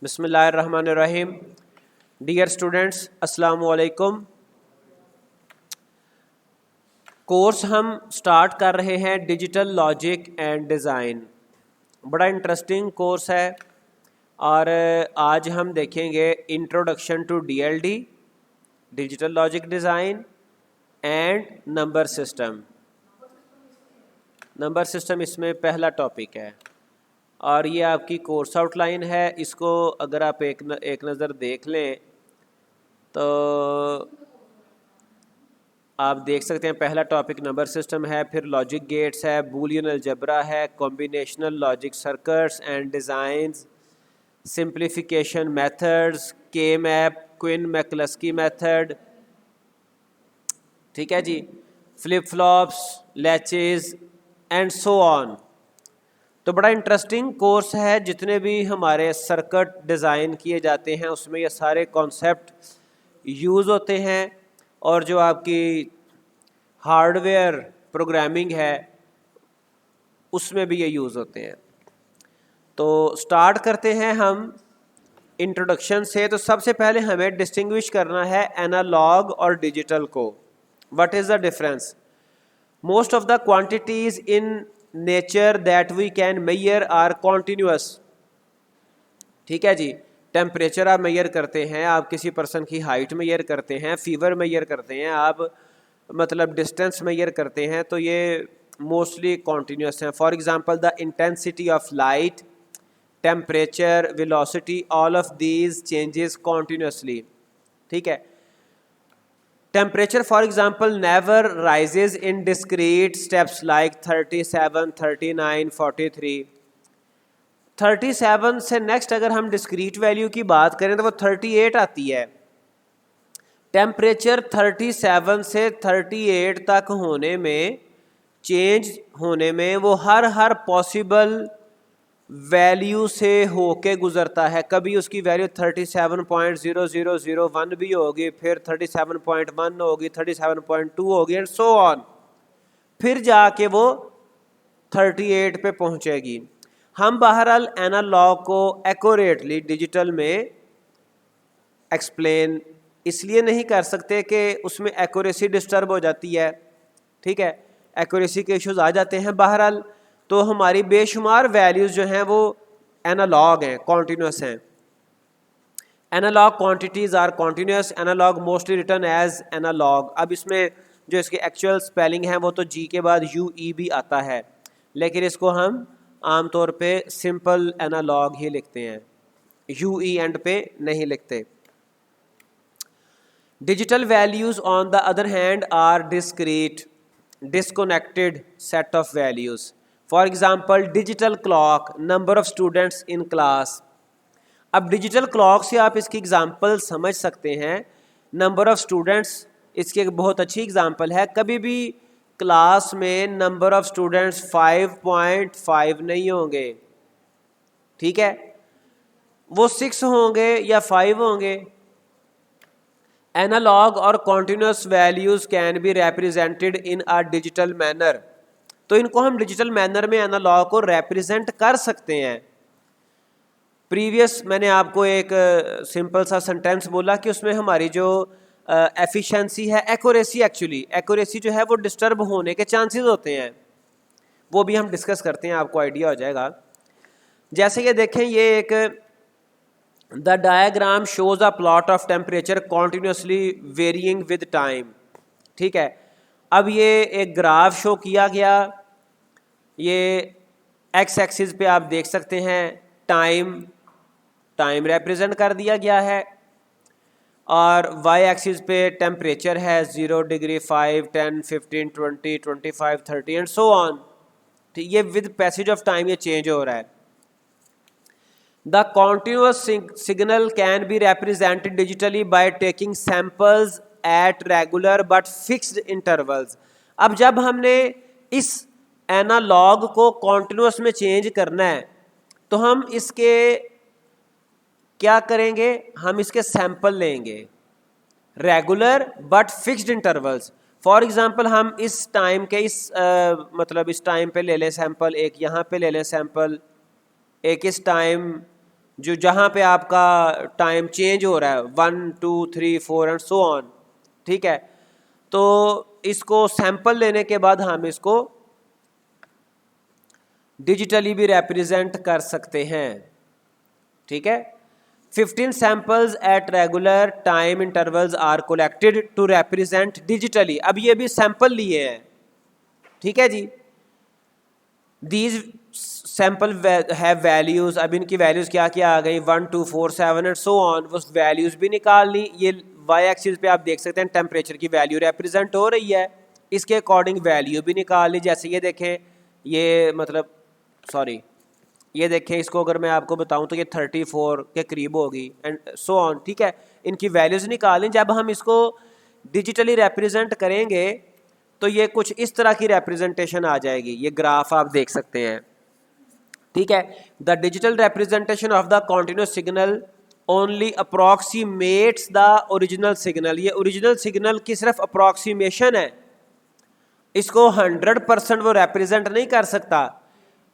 बिस्मिल्लाहिर्रहमानिर्रहीम। Dear students, अस्सलामु अलैकुम। कोर्स हम स्टार्ट कर रहे हैं डिजिटल लॉजिक एंड डिज़ाइन। बड़ा इंटरेस्टिंग कोर्स है और आज हम देखेंगे introduction to DLD, digital logic design and number system. Number system इसमें पहला टॉपिक है और ये आपकी कोर्स आउटलाइन है। इसको अगर आप एक नज़र देख लें तो आप देख सकते हैं पहला टॉपिक नंबर सिस्टम है, फिर लॉजिक गेट्स है, बूलियन अलजेब्रा है, combinational logic circuits and designs, simplification methods, K map, Quine McCluskey method, ठीक है जी, flip flops, latches and so on. तो बड़ा इंटरेस्टिंग कोर्स है। जितने भी हमारे सर्किट डिज़ाइन किए जाते हैं उसमें ये सारे कॉन्सेप्ट यूज़ होते हैं और जो आपकी हार्डवेयर प्रोग्रामिंग है उसमें भी ये यूज़ होते हैं। तो स्टार्ट करते हैं हम इंट्रोडक्शन से। तो सबसे पहले हमें डिस्टिंग्विश करना है एनालॉग और डिजिटल को। What is the difference? Most of the quantities in nature that we can measure are continuous. ठीक है जी, टेम्परेचर आप मेजर करते हैं, आप किसी पर्सन की हाइट मेजर करते हैं, फीवर मेजर करते हैं, आप मतलब डिस्टेंस मेजर करते हैं, तो ये मोस्टली कॉन्टीन्यूअस हैं। For example the intensity of light, temperature, velocity, all of these changes continuously. ठीक है। Temperature, for example, never rises in discrete steps like 37, 39, 43. 37 से नेक्स्ट अगर हम डिस्क्रीट वैल्यू की बात करें तो वो 38 आती है। टेम्परेचर 37 से 38 तक होने में, चेंज होने में, वो हर पॉसिबल वैल्यू से होके गुजरता है। कभी उसकी वैल्यू 37.0001 भी होगी, फिर 37.1 होगी, 37.2 होगी एंड सो ऑन, फिर जाके वो 38 पे पहुंचेगी। हम बहरहाल एनालॉग को एक्यूरेटली डिजिटल में एक्सप्लेन इसलिए नहीं कर सकते कि उसमें एक्यूरेसी डिस्टर्ब हो जाती है। ठीक है, एक्यूरेसी के इश्यूज आ जाते हैं। बहरहाल तो हमारी बेशुमार वैल्यूज़ जो हैं वो एनालॉग हैं, कॉन्टीन्यूस हैं। Analog quantities are continuous, analog mostly return as analog. अब इसमें जो इसके एक्चुअल स्पेलिंग है वो तो जी के बाद UE भी आता है, लेकिन इसको हम आमतौर पे सिंपल एनालॉग ही लिखते हैं, UE एंड पे नहीं लिखते। Digital values on the other hand are discrete, disconnected set of values. For example, digital clock, number of students in class. अब डिजिटल क्लॉक से आप इसकी एग्जांपल समझ सकते हैं। नंबर ऑफ स्टूडेंट्स इसकी एक बहुत अच्छी एग्जांपल है। कभी भी क्लास में नंबर ऑफ स्टूडेंट्स 5.5 नहीं होंगे, ठीक है, वो 6 होंगे या 5 होंगे। एनालॉग और continuous values can be represented in a digital manner. तो इनको हम डिजिटल मैनर में एनालॉग को रिप्रेजेंट कर सकते हैं। प्रीवियस मैंने आपको एक सिंपल सा सेंटेंस बोला कि उसमें हमारी जो एफिशिएंसी है, एक्यूरेसी, एक्चुअली एक्यूरेसी जो है वो डिस्टर्ब होने के चांसेस होते हैं, वो भी हम डिस्कस करते हैं, आपको आइडिया हो जाएगा। जैसे ये देखें, ये एक The diagram shows a plot of temperature continuously varying with time. ठीक है, अब ये एक ग्राफ शो किया गया। ये एक्स एक्सिस पे आप देख सकते हैं टाइम रिप्रेजेंट कर दिया गया है और वाई एक्सिस पे टेम्परेचर है 0 डिग्री, 5, 10, 15, 20, 25, 30 एंड सो ऑन। ठीक, ये विद पैसेज ऑफ टाइम ये चेंज हो रहा है। The continuous signal can be represented digitally by taking samples at regular but fixed intervals. अब जब हमने इस एनालॉग को कॉन्टिन्यूस में चेंज करना है तो हम इसके क्या करेंगे, हम इसके सैंपल लेंगे regular but fixed intervals. For example हम इस टाइम के मतलब इस टाइम पे ले लें सैंपल, एक यहाँ पे ले लें सैंपल, एक इस टाइम जो जहाँ पे आपका टाइम चेंज हो रहा है 1 2 3 4 एंड सो ऑन, ठीक है। तो इसको सैंपल लेने के बाद हम इसको डिजिटली भी रिप्रेजेंट कर सकते हैं, ठीक है। 15 samples at regular time intervals are collected to represent digitally. अब ये भी सैंपल लिए हैं, ठीक है जी। दीज सैंपल हैव वैल्यूज, अब इनकी वैल्यूज क्या क्या आ गई 1 2 4 7 एंड सो ऑन, वो वैल्यूज भी निकाल ली। ये वाई एक्सिस पे आप देख सकते हैं टेम्परेचर की वैल्यू रिप्रेजेंट हो रही है, इसके अकॉर्डिंग वैल्यू भी निकाल ली। जैसे ये देखें, ये मतलब सॉरी ये देखें, इसको अगर मैं आपको बताऊं तो ये 34 के करीब होगी एंड सो ऑन, ठीक है। इनकी वैल्यूज निकालें। जब हम इसको डिजिटली रिप्रेजेंट करेंगे तो ये कुछ इस तरह की रिप्रेजेंटेशन आ जाएगी। ये ग्राफ आप देख सकते हैं, ठीक है। The digital representation of the continuous signal only अप्रॉक्सीमेट्स the original signal. ये ओरिजिनल सिग्नल की सिर्फ अप्रॉक्सीमेशन है, इसको 100% वो रिप्रेजेंट नहीं कर सकता।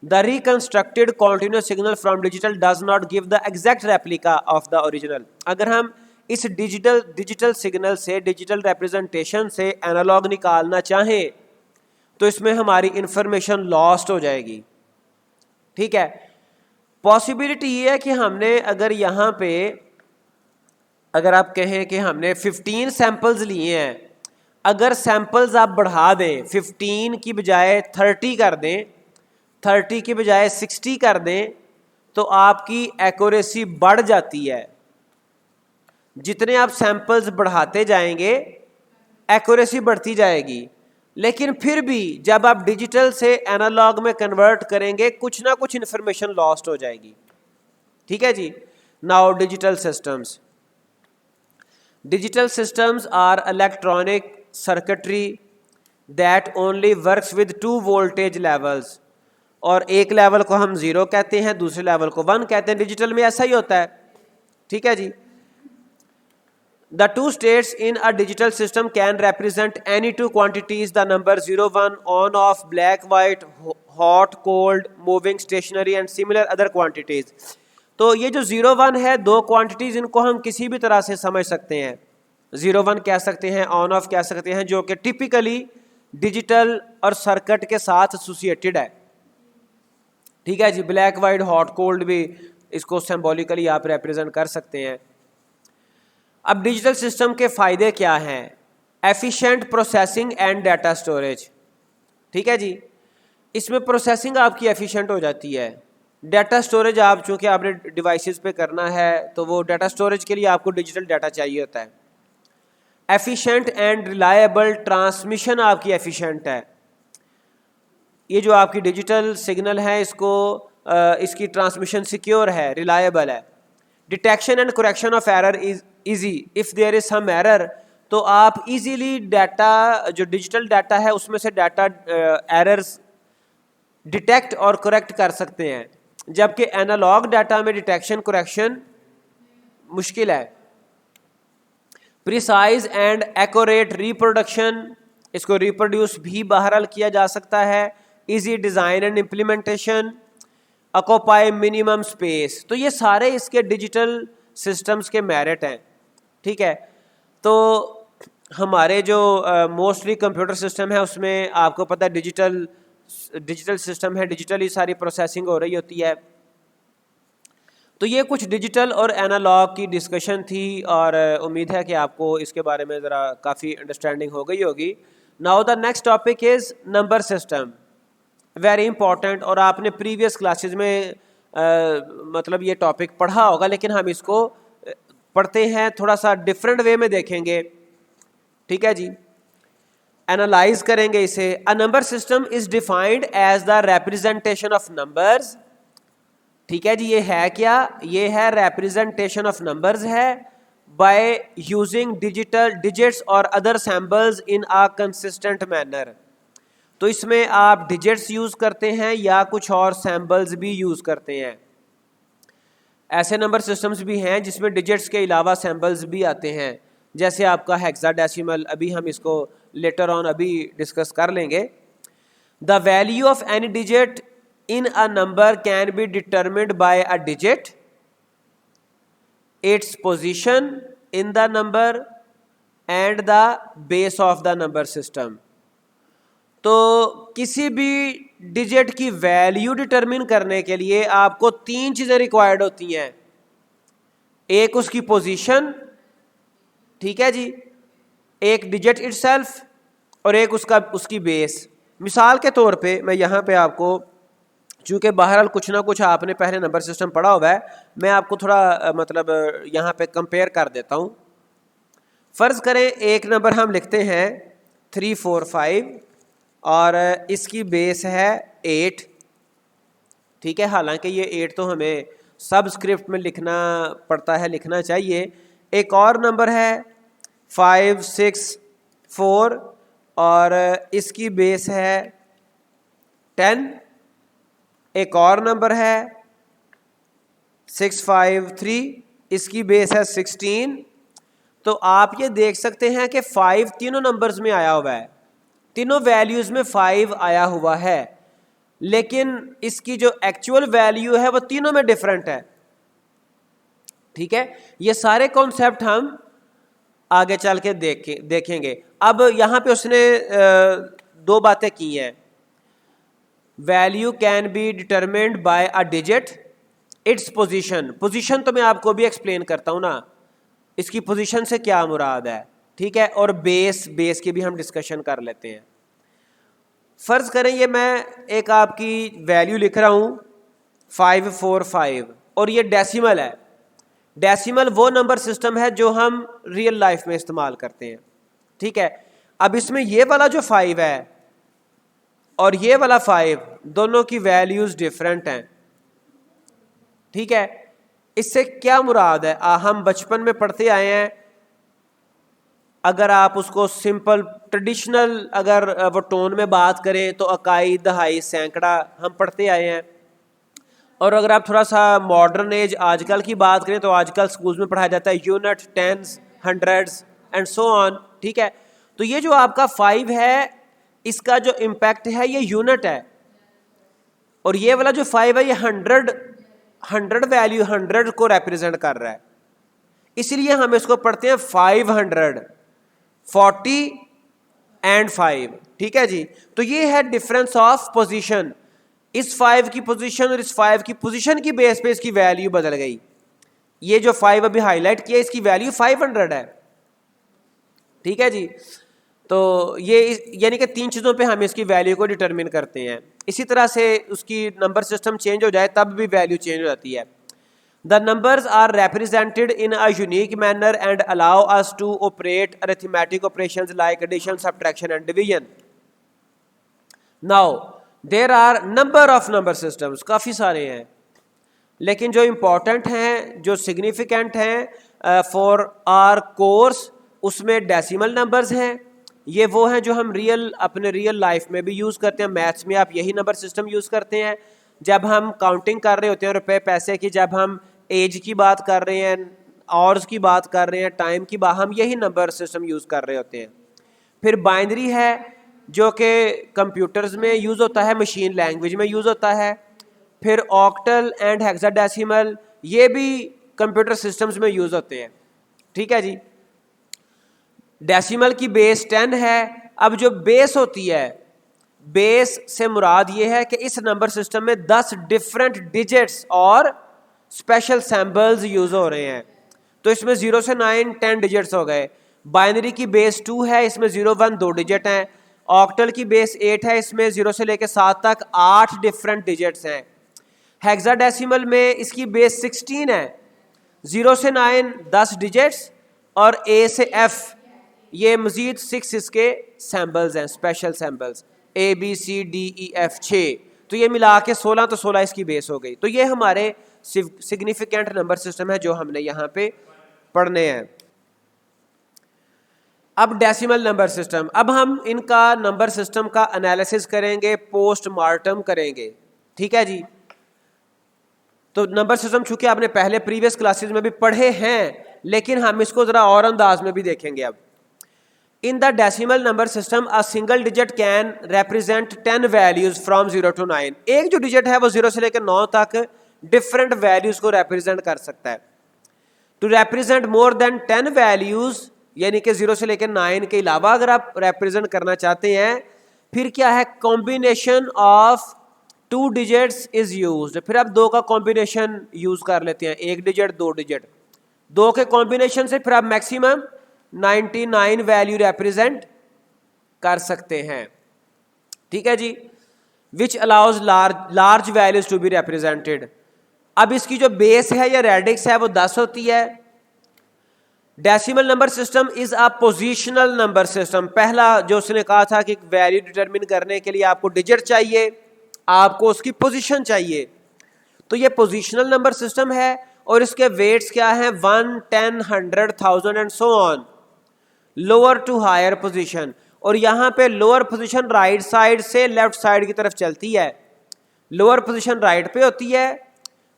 The reconstructed continuous signal from digital does not give the exact replica of the original. अगर हम इस डिजिटल सिग्नल से, डिजिटल रिप्रेजेंटेशन से एनालॉग निकालना चाहें तो इसमें हमारी इंफॉर्मेशन लॉस्ट हो जाएगी, ठीक है। पॉसिबिलिटी ये है कि हमने अगर यहाँ पे अगर आप कहें कि हमने 15 सैंपल्स लिए हैं, अगर सैंपल्स आप बढ़ा दें 15 की बजाय 30 कर दें, 30 की बजाय 60 कर दें, तो आपकी एक्यूरेसी बढ़ जाती है। जितने आप सैंपल्स बढ़ाते जाएंगे एक्यूरेसी बढ़ती जाएगी, लेकिन फिर भी जब आप डिजिटल से एनालॉग में कन्वर्ट करेंगे कुछ ना कुछ इंफॉर्मेशन लॉस्ट हो जाएगी, ठीक है जी। Now digital systems are electronic circuitry that only works with 2 voltage levels. और एक लेवल को हम 0 कहते हैं, दूसरे लेवल को 1 कहते हैं। डिजिटल में ऐसा ही होता है, ठीक है जी। The two states in a digital system can represent any two quantities, the number 0 1, on off, black white, hot cold, moving, stationary and similar other quantities। तो ये जो 0 1 है, दो क्वांटिटीज, इनको हम किसी भी तरह से समझ सकते हैं। 0 1 कह सकते हैं, ऑन ऑफ कह सकते हैं, जो कि टिपिकली डिजिटल और सर्किट के साथ एसोसिएटेड है, ठीक है जी। ब्लैक वाइट हॉट कोल्ड भी इसको सिंबॉलिकली आप रिप्रेजेंट कर सकते हैं। अब डिजिटल सिस्टम के फ़ायदे क्या हैं? Efficient processing and data storage, ठीक है जी। इसमें प्रोसेसिंग आपकी एफिशिएंट हो जाती है। डाटा स्टोरेज आप चूँकि आपने डिवाइसेस पे करना है तो वो डाटा स्टोरेज के लिए आपको डिजिटल डाटा चाहिए होता है। एफिशिएंट एंड रिलायबल ट्रांसमिशन आपकी एफिशिएंट है। ये जो आपकी डिजिटल सिग्नल है इसकी ट्रांसमिशन सिक्योर है, रिलायबल है। Detection and correction of error is easy if there is some error, तो आप इजीली डाटा, जो डिजिटल डाटा है उसमें से डाटा एरर्स डिटेक्ट और करेक्ट कर सकते हैं, जबकि एनालॉग डाटा में डिटेक्शन करेक्शन मुश्किल है। प्रिसाइज एंड एक्यूरेट रिप्रोडक्शन, इसको रिप्रोड्यूस भी बहरहाल किया जा सकता है। Easy design and implementation, occupy minimum space, तो ये सारे इसके डिजिटल सिस्टम्स के मेरिट हैं, ठीक है। तो हमारे जो मोस्टली कंप्यूटर सिस्टम है उसमें आपको पता है डिजिटल सिस्टम है, डिजिटली सारी प्रोसेसिंग हो रही होती है। तो ये कुछ डिजिटल और एनालॉग की डिस्कशन थी और उम्मीद है कि आपको इसके बारे में ज़रा काफ़ी अंडरस्टैंडिंग हो गई होगी। Now the next topic is number system, very important. और आपने प्रीवियस क्लासेस में मतलब ये टॉपिक पढ़ा होगा, लेकिन हम इसको पढ़ते हैं थोड़ा सा डिफरेंट वे में देखेंगे, ठीक है जी। एनालाइज करेंगे इसे। A number system is defined as the representation of numbers, ठीक है जी। ये है क्या? ये है रिप्रेजेंटेशन ऑफ नंबर्स है बाय यूजिंग डिजिट्स और other symbols in a consistent manner. तो इसमें आप डिजिट्स यूज़ करते हैं या कुछ और सिंबल्स भी यूज़ करते हैं। ऐसे नंबर सिस्टम्स भी हैं जिसमें डिजिट्स के अलावा सिंबल्स भी आते हैं, जैसे आपका हेक्साडेसिमल, अभी हम इसको लेटर ऑन अभी डिस्कस कर लेंगे। The value of any digit in a number can be determined by a digit, its position in the number and the base of the number system. तो किसी भी डिजिट की वैल्यू डिटरमिन करने के लिए आपको तीन चीज़ें रिक्वायर्ड होती हैं। एक उसकी पोजीशन, ठीक है जी, एक डिजिट इटसेल्फ, और एक उसकी बेस। मिसाल के तौर पे मैं यहाँ पे आपको, चूँकि बहरहाल कुछ ना कुछ आपने पहले नंबर सिस्टम पढ़ा हुआ है, मैं आपको थोड़ा मतलब यहाँ पे कंपेयर कर देता हूँ। फ़र्ज़ करें एक नंबर हम लिखते हैं 3 4 5 और इसकी बेस है 8, ठीक है। हालांकि ये 8 तो हमें सबस्क्रिप्ट में लिखना पड़ता है, लिखना चाहिए। एक और नंबर है 5 6 4 और इसकी बेस है 10। एक और नंबर है 6 5 3, इसकी बेस है 16। तो आप ये देख सकते हैं कि 5 तीनों नंबर्स में आया हुआ है, तीनों वैल्यूज़ में 5 आया हुआ है, लेकिन इसकी जो एक्चुअल वैल्यू है वो तीनों में डिफरेंट है, ठीक है। ये सारे कॉन्सेप्ट हम आगे चल के देखेंगे। अब यहाँ पे उसने दो बातें की हैं। Value can be determined bye a digit, its position. Position तो मैं आपको भी एक्सप्लेन करता हूँ ना, इसकी पोजीशन से क्या मुराद है, ठीक है। और बेस की भी हम डिस्कशन कर लेते हैं। फ़र्ज़ करें ये मैं एक आपकी वैल्यू लिख रहा हूँ 5 4 5 और ये डेसिमल है। डेसिमल वो नंबर सिस्टम है जो हम रियल लाइफ में इस्तेमाल करते हैं, ठीक है। अब इसमें ये वाला जो 5 है और ये वाला 5, दोनों की वैल्यूज़ डिफरेंट हैं, ठीक है। इससे क्या मुराद है? हम बचपन में पढ़ते आए हैं। अगर आप उसको सिंपल ट्रेडिशनल अगर वो टोन में बात करें तो इकाई, दहाई, सैकड़ा हम पढ़ते आए हैं। और अगर आप थोड़ा सा मॉडर्न एज आजकल की बात करें तो आजकल स्कूल्स में पढ़ाया जाता है unit, tens, hundreds and so on, ठीक है। तो ये जो आपका 5 है, इसका जो इम्पैक्ट है ये यूनिट है, और ये वाला जो 5 है ये 100 वैल्यू 100 को रिप्रेजेंट कर रहा है। इसलिए हम इसको पढ़ते हैं 500, 40 एंड 5, ठीक है जी। तो ये है डिफरेंस ऑफ पोजीशन। इस 5 की पोजीशन और इस 5 की पोजीशन की बेस पे इसकी वैल्यू बदल गई। ये जो 5 अभी हाईलाइट किया इसकी वैल्यू 500 है, ठीक है जी। तो ये यानी कि तीन चीज़ों पे हम इसकी वैल्यू को डिटरमिन करते हैं। इसी तरह से उसकी नंबर सिस्टम चेंज हो जाए तब भी वैल्यू चेंज हो जाती है। The numbers are represented in a unique manner and allow us to operate arithmetic operations like addition, subtraction and division. Now there are number of number systems, काफ़ी सारे हैं, लेकिन जो इम्पोर्टेंट हैं, जो सिग्निफिकेंट हैं फॉर आर कोर्स, उसमें decimal numbers हैं। ये वो हैं जो हम अपने रियल लाइफ में भी यूज़ करते हैं। मैथ्स में आप यही नंबर सिस्टम यूज़ करते हैं जब हम काउंटिंग कर रहे होते हैं रुपए पैसे की, जब हम एज की बात कर रहे हैं, आवर्स की बात कर रहे हैं, टाइम की बात, हम यही नंबर सिस्टम यूज़ कर रहे होते हैं। फिर बाइनरी है जो कि कंप्यूटर्स में यूज़ होता है, मशीन लैंग्वेज में यूज़ होता है। फिर ऑक्टल एंड हेक्साडेसिमल, ये भी कंप्यूटर सिस्टम्स में यूज़ होते हैं, ठीक है जी। डेसिमल की बेस 10 है। अब जो बेस होती है, बेस से मुराद ये है कि इस नंबर सिस्टम में 10 डिफरेंट डिजिट्स और स्पेशल सैम्बल्स यूज़ हो रहे हैं। तो इसमें 0 से 9 10 डिजिट्स हो गए। बाइनरी की बेस 2 है, इसमें 0 1 2 डिजिट हैं। ऑक्टल की बेस 8 है, इसमें 0 से लेकर 7 तक 8 डिफरेंट डिजिट्स हैं। हेक्साडेसिमल में इसकी बेस 16 है, 0 से 9 10 डिजिट्स और A से F ये मज़ीद 6 इसके सैम्बल्स हैं, स्पेशल सैम्बल्स, ABCDEF 6। तो ये मिला के 16, तो 16 इसकी बेस हो गई। तो ये हमारे सिग्निफिकेंट नंबर सिस्टम है जो हमने यहाँ पे पढ़ने हैं। अब डेसिमल नंबर सिस्टम, अब हम इनका नंबर सिस्टम का एनालिसिस करेंगे, पोस्टमार्टम करेंगे, ठीक है जी। तो नंबर सिस्टम चूंकि आपने पहले प्रीवियस क्लासेस में भी पढ़े हैं, लेकिन हम इसको ज़रा और अंदाज में भी देखेंगे। अब in the decimal number system a single digit can represent 10 values from 0 to 9। एक जो डिजिट है वो 0 से लेकर 9 तक डिफरेंट वैल्यूज को रिप्रेजेंट कर सकता है। To represent more than 10 values, यानी कि 0 से लेकर 9 के अलावा अगर आप रिप्रेजेंट करना चाहते हैं, फिर क्या है, combination of 2 digits is used. फिर आप 2 का कॉम्बिनेशन यूज कर लेते हैं, 1 डिजिट 2 डिजिट, 2 के कॉम्बिनेशन से फिर आप मैक्सिमम 99 वैल्यू रिप्रेजेंट कर सकते हैं। ठीक है जी, which allows large values to be represented. अब इसकी जो बेस है या रेडिक्स है वो 10 होती है। Decimal number system is a positional number system. पहला जो उसने कहा था कि वैल्यू डिटरमिन करने के लिए आपको डिजिट चाहिए, आपको उसकी पोजीशन चाहिए, तो ये पोजीशनल नंबर सिस्टम है और इसके वेट्स क्या हैं, 1, 10, 100, 1000 and so on, lower to higher position. और यहाँ पे लोअर पोजीशन राइट साइड से लेफ्ट साइड की तरफ चलती है, लोअर पोजीशन राइट पे होती है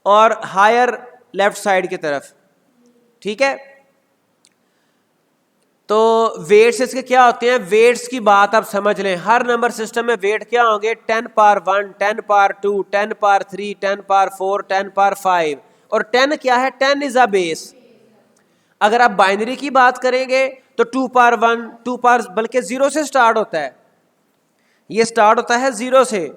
और हायर लेफ्ट साइड की तरफ। ठीक है, तो वेट्स इसके क्या होते हैं, वेट्स की बात आप समझ लें, हर नंबर सिस्टम में वेट क्या होंगे, 10 power 1, 10 power 2, 10 power 3, 10 power 4, 10 power 5। और 10 क्या है, 10 इज अ बेस। अगर आप बाइनरी की बात करेंगे तो 2 पावर 1, 2 पावर, बल्कि 0 से स्टार्ट होता है, ये स्टार्ट होता है 0 से,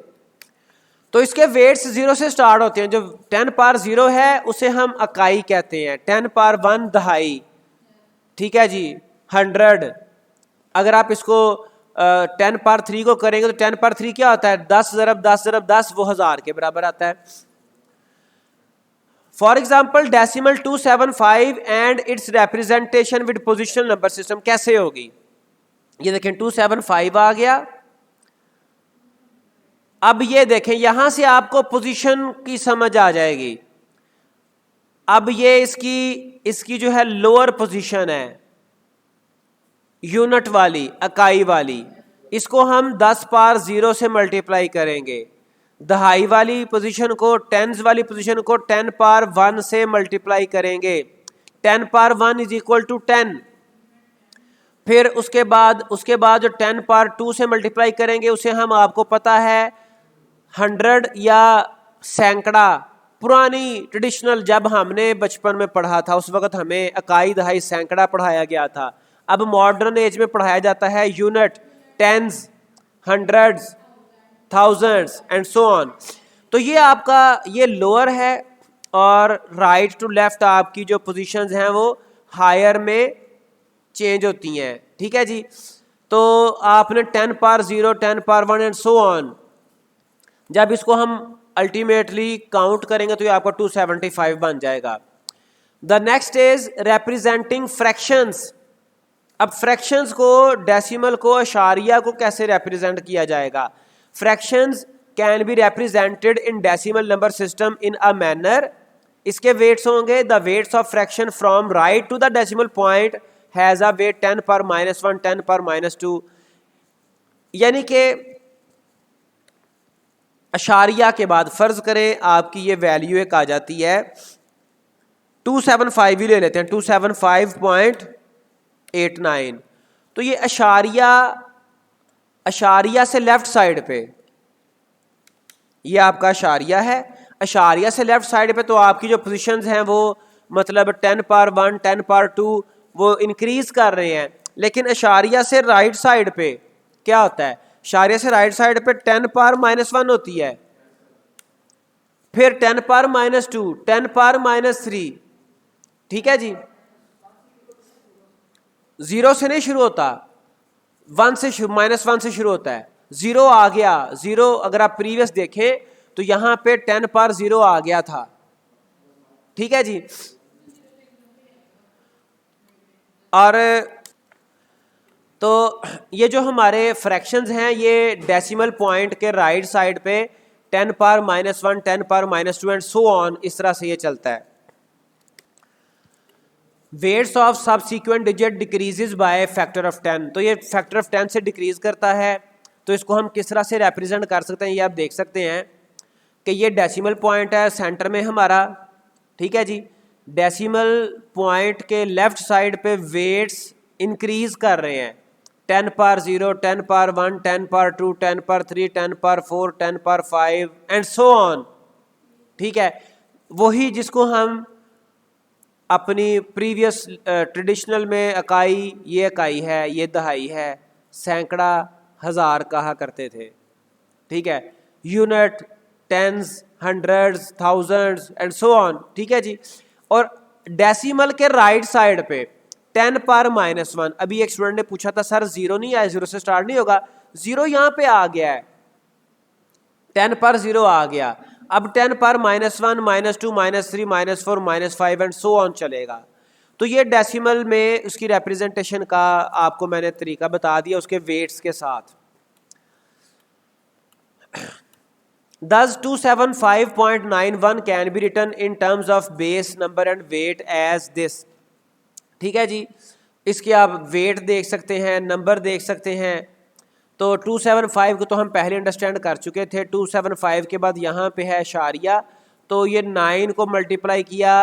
तो इसके वेट्स 0 से स्टार्ट होते हैं। जो 10 पावर 0 है उसे हम इकाई कहते हैं, 10 पावर 1 दहाई, ठीक है जी, 100। अगर आप इसको 10 पावर 3 को करेंगे तो 10 पावर 3 क्या होता है, 10 ज़रब 10 ज़रब 10, वो 1000 के बराबर आता है। For example decimal 275 and it's representation with positional number system कैसे होगी, ये देखें 275 आ गया। अब ये देखें यहां से आपको पोजीशन की समझ आ जाएगी। अब ये इसकी जो है लोअर पोजीशन है, यूनिट वाली, इकाई वाली, इसको हम 10 पावर 0 से मल्टीप्लाई करेंगे। दहाई वाली पोजीशन को, टेंस वाली पोजीशन को 10 पावर 1 से मल्टीप्लाई करेंगे। 10 पावर 1 इज इक्वल टू 10। फिर उसके बाद जो 10 पावर 2 से मल्टीप्लाई करेंगे उसे हम, आपको पता है 100 या सैकड़ा, पुरानी ट्रेडिशनल जब हमने बचपन में पढ़ा था उस वक्त हमें इकाई दहाई सैकड़ा पढ़ाया गया था। अब मॉडर्न एज में पढ़ाया जाता है unit, tens, hundreds, thousands and so on. तो ये आपका ये लोअर है और राइट टू लेफ्ट आपकी जो पोजीशंस हैं वो हायर में चेंज होती हैं। ठीक है जी, तो आपने 10 power 0, 10 power 1 and so on, जब इसको हम अल्टीमेटली काउंट करेंगे तो ये आपका 275 बन जाएगा। The next is representing fractions. अब फ्रैक्शंस को, डेसिमल को, अशारिया को कैसे रिप्रेजेंट किया जाएगा। Fractions can be represented in decimal number system in a manner. इसके वेट्स होंगे, the weights of fraction from right to the decimal point has a weight 10 power -1, 10 power -2। यानी कि अशारिया के बाद फर्ज करें आपकी ये वैल्यू एक आ जाती है 275 ही ले लेते हैं, 275.89। तो ये अशारिया से लेफ्ट साइड पे, ये आपका अशारिया है, अशारिया से लेफ्ट साइड पे, तो आपकी जो पोजीशंस हैं वो मतलब 10 पावर 1, 10 पावर 2 वो इंक्रीज कर रहे हैं। लेकिन अशारिया से राइट साइड पे क्या होता है, अशारिया से राइट साइड पे 10 पावर -1 होती है, फिर 10 पावर -2, 10 पावर -3। ठीक है जी, 0 से नहीं शुरू होता, 1 से -1 से शुरू होता है। 0 आ गया, 0 अगर आप प्रीवियस देखें तो यहां पे 10 पावर 0 आ गया था। ठीक है जी, और तो ये जो हमारे फ्रैक्शंस हैं ये डेसिमल पॉइंट के राइट साइड पे 10 power -1, 10 power -2 and so on, इस तरह से ये चलता है। Weights of subsequent digit decreases by factor of 10। तो ये फैक्टर ऑफ 10 से डिक्रीज करता है। तो इसको हम किस तरह से रिप्रेजेंट कर सकते हैं, ये आप देख सकते हैं कि ये डेसिमल पॉइंट है सेंटर में हमारा। ठीक है जी, डेसिमल पॉइंट के लेफ्ट साइड पे वेट्स इंक्रीज कर रहे हैं, 10 power 0, 10 power 1, 10 power 2, 10 power 3, 10 power 4, 10 power 5 and so on. ठीक है, वही जिसको हम अपनी प्रीवियस ट्रेडिशनल में इकाई है, ये दहाई है, सैकड़ा, हज़ार कहा करते थे, ठीक है, unit, tens, hundreds, thousands and so on, ठीक है जी। और डेसिमल के राइट साइड पे 10 पावर -1, अभी एक स्टूडेंट ने पूछा था सर जीरो नहीं आया, जीरो से स्टार्ट नहीं होगा, जीरो यहाँ पे आ गया है, 10 पर 0 आ गया, अब 10 पर -1, -2, -3, -4, -5 एंड सो ऑन चलेगा। तो ये डेसिमल में उसकी रिप्रेजेंटेशन का आपको मैंने तरीका बता दिया उसके वेट्स के साथ। Thus 275.91 can be written in terms of base number and weight as this, ठीक है जी। इसके आप वेट देख सकते हैं, नंबर देख सकते हैं। तो 275 को तो हम पहले अंडरस्टैंड कर चुके थे, 275 के बाद यहाँ पे है शारिया, तो ये 9 को मल्टीप्लाई किया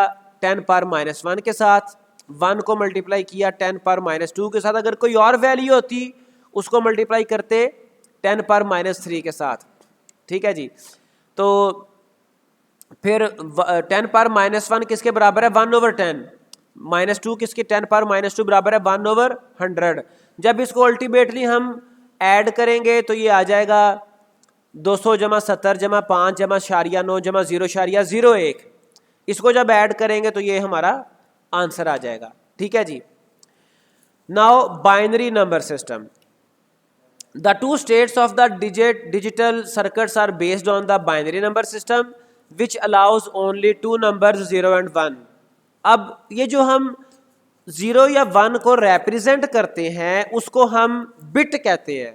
10 पावर -1 के साथ, 1 को मल्टीप्लाई किया 10 पावर -2 के साथ, अगर कोई और वैल्यू होती उसको मल्टीप्लाई करते 10 पावर -3 के साथ, ठीक है जी। तो फिर 10 पावर -1 किसके बराबर है, 1/10, -2 किसके 10 पावर -2 बराबर है 1/100। जब इसको अल्टीमेटली हम ऐड करेंगे तो ये आ जाएगा 200 जमा 70 जमा 5 जमा शारिया 9 जमा 0.01, इसको जब ऐड करेंगे तो ये हमारा आंसर आ जाएगा, ठीक है जी। Now binary number system, the two states of the digital circuits are based on the binary number system which allows only two numbers 0 and 1। अब ये जो हम 0 या 1 को represent करते हैं उसको हम बिट कहते हैं,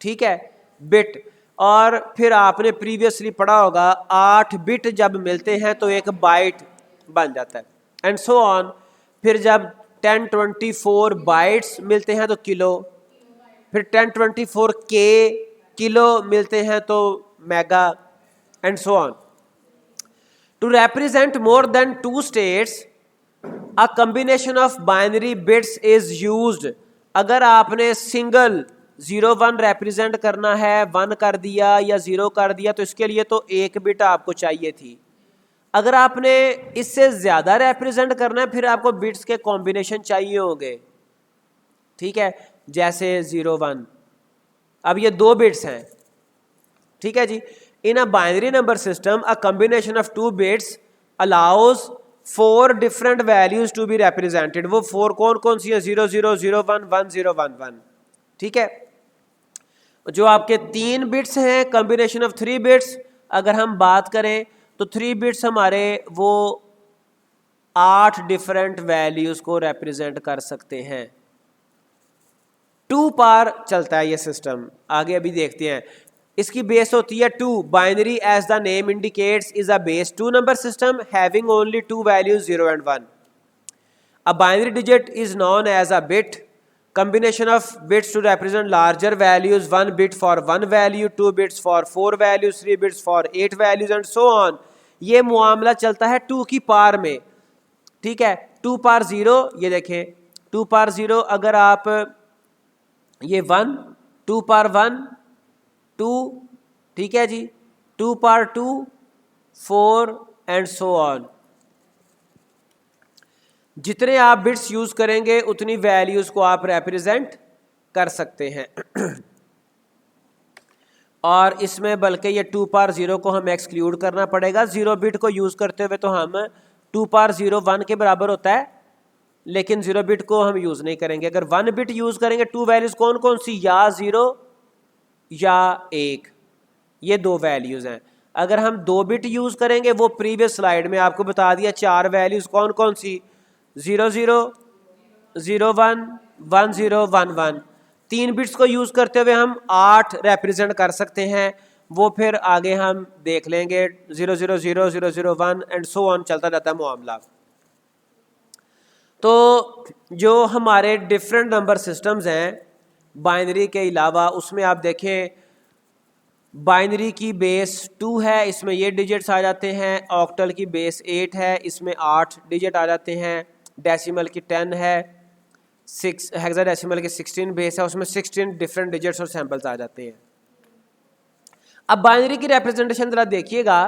ठीक है, बिट। और फिर आपने प्रीवियसली पढ़ा होगा 8 बिट जब मिलते हैं तो एक बाइट बन जाता है एंड सो ऑन। फिर जब 1024 बाइट्स मिलते हैं तो किलो, फिर 1024 के किलो मिलते हैं तो mega and so on. To represent more than 2 states a combination of binary bits is used. अगर आपने सिंगल 0-1 रिप्रेजेंट करना है, 1 कर दिया या 0 कर दिया, तो इसके लिए तो एक बिट आपको चाहिए थी। अगर आपने इससे ज़्यादा रिप्रेजेंट करना है फिर आपको बिट्स के कॉम्बिनेशन चाहिए होंगे, ठीक है, जैसे 0-1, अब ये 2 बिट्स हैं, ठीक है जी। In a binary number system a combination of 2 bits allows 4 different values to be represented. वो 4 कौन कौन सी है, 0 0 0 1 1 0 1 1, ठीक है। जो आपके 3 बिट्स हैं कॉम्बिनेशन ऑफ 3 बिट्स, अगर हम बात करें तो 3 बिट्स हमारे वो 8 डिफरेंट वैल्यूज को रिप्रेजेंट कर सकते हैं। 2 पार चलता है ये सिस्टम, आगे अभी देखते हैं। इसकी बेस होती है 2। Binary as the name indicates is a base 2 number system having only 2 values 0 and 1। A binary digit is known as a bit combination of bits to represent larger values, 1 bit for 1 value, 2 bits for 4 values, 3 bits for 8 values and so on। ये मुआमला चलता है 2 की पार में, ठीक है। 2 पार 0, ये देखें 2 पार 0, अगर आप ये 1, 2 पार 1 2, ठीक है जी, 2 पार 2 4 एंड सो ऑन। जितने आप बिट्स यूज करेंगे उतनी वैल्यूज को आप रिप्रेजेंट कर सकते हैं। और इसमें बल्कि ये 2 पार 0 को हम एक्सक्लूड करना पड़ेगा। 0 बिट को यूज करते हुए तो हम 2 पार 0 1 के बराबर होता है, लेकिन 0 बिट को हम यूज नहीं करेंगे। अगर 1 बिट यूज करेंगे 2 वैल्यूज कौन कौन सी, या 0 या 1, ये 2 वैल्यूज हैं। अगर हम 2 बिट यूज करेंगे, वो प्रीवियस स्लाइड में आपको बता दिया 4 वैल्यूज कौन कौन सी, 0 0 0 1 1 0 1 1। 3 बिट्स को यूज करते हुए हम 8 रिप्रेजेंट कर सकते हैं, वो फिर आगे हम देख लेंगे। 0 0 0 0 0 1 एंड सो ऑन चलता रहता है मामला। तो जो हमारे डिफरेंट नंबर सिस्टम्स हैं बाइनरी के अलावा, उसमें आप देखें बाइनरी की बेस 2 है, इसमें ये डिजिट्स आ जाते हैं। ऑक्टल की बेस 8 है, इसमें 8 डिजिट आ जाते हैं। डेसिमल की 10 है, 6 हेक्साडेसिमल की 16 बेस है, उसमें 16 डिफरेंट डिजिट्स और सैंपल्स आ जाते हैं। अब बाइनरी की रिप्रेजेंटेशन जरा देखिएगा,